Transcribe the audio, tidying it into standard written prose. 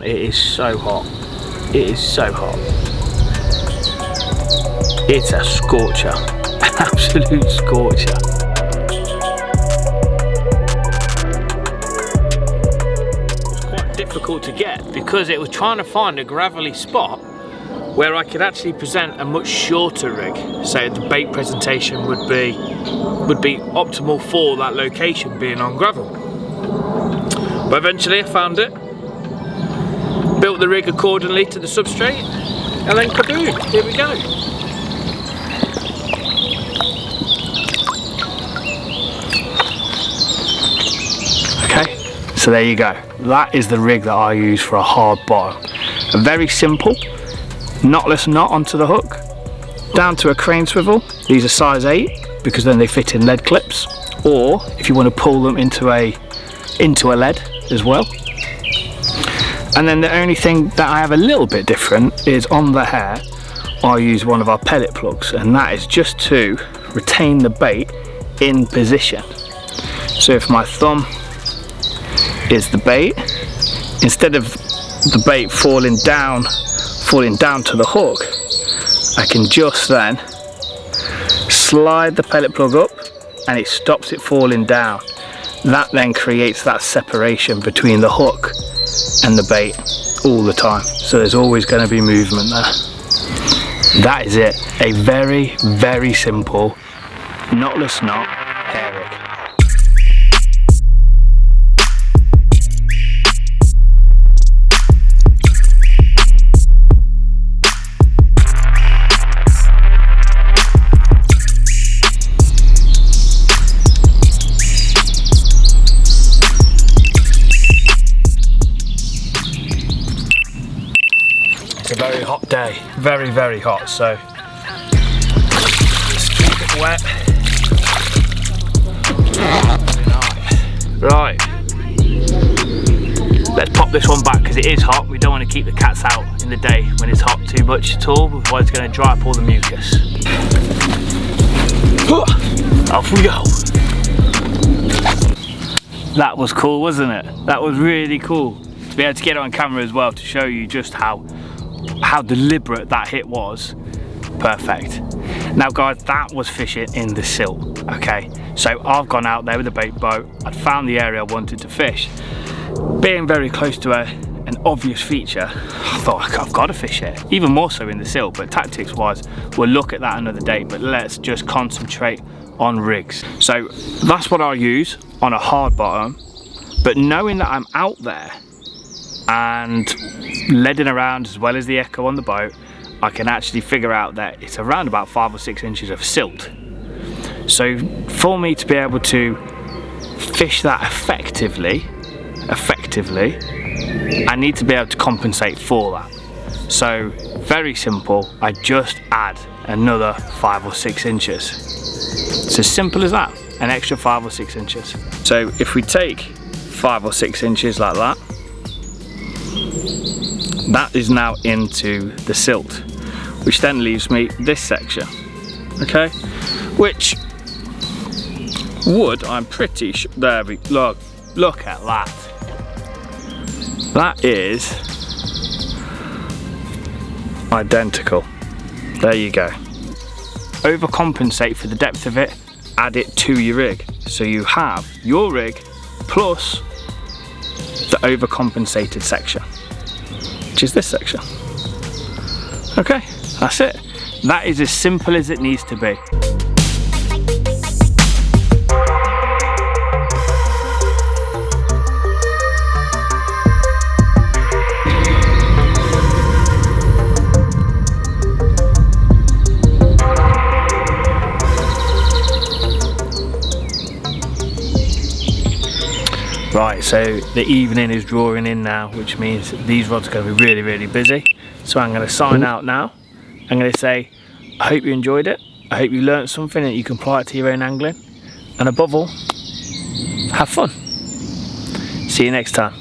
It is so hot. It is so hot. It's a scorcher. Absolute scorcher. It was quite difficult to get because it was trying to find a gravelly spot where I could actually present a much shorter rig, so the bait presentation would be optimal for that location being on gravel. But eventually I found it, built the rig accordingly to the substrate, and then kaboom, here we go. Okay, so there you go. That is the rig that I use for a hard bottom. A very simple knotless knot onto the hook, down to a crane swivel. These are size 8 because then they fit in lead clips, or if you want to pull them into a lead as well. And then the only thing that I have a little bit different is on the hair I use one of our pellet plugs, and that is just to retain the bait in position. So if my thumb is the bait, instead of the bait falling down to the hook, I can just then slide the pellet plug up and it stops it falling down. That then creates that separation between the hook and the bait all the time, so there's always going to be movement there. That is it. A very, very simple knotless knot hair rig. It's a very hot day, very, very hot, so just keep it wet. Right, let's pop this one back because it is hot. We don't want to keep the cats out in the day when it's hot too much at all, otherwise it's going to dry up all the mucus. Off we go. That was cool, wasn't it? That was really cool to be able to get it on camera as well, to show you just how deliberate that hit was. Perfect. Now guys, that was fishing in the silt, okay? So I've gone out there with a bait boat, I'd found the area I wanted to fish. Being very close to an obvious feature, I thought I've got to fish it, even more so in the silt, but tactics wise, we'll look at that another day, but let's just concentrate on rigs. So that's what I'll use on a hard bottom, but knowing that I'm out there and leading around as well as the echo on the boat, I can actually figure out that it's around about 5 or 6 inches of silt. So for me to be able to fish that effectively, I need to be able to compensate for that. So very simple, I just add another 5 or 6 inches. It's as simple as that, an extra 5 or 6 inches. So if we take 5 or 6 inches like that, that is now into the silt, which then leaves me this section, okay, which would, I'm pretty sure, there we look at that, that is identical. There you go. Overcompensate for the depth of it, add it to your rig, so you have your rig plus the overcompensated section, which is this section. Okay, that's it. That is as simple as it needs to be. Right, so the evening is drawing in now, which means these rods are going to be really, really busy. So I'm going to sign out now. I'm going to say, I hope you enjoyed it. I hope you learned something that you can apply it to your own angling. And above all, have fun. See you next time.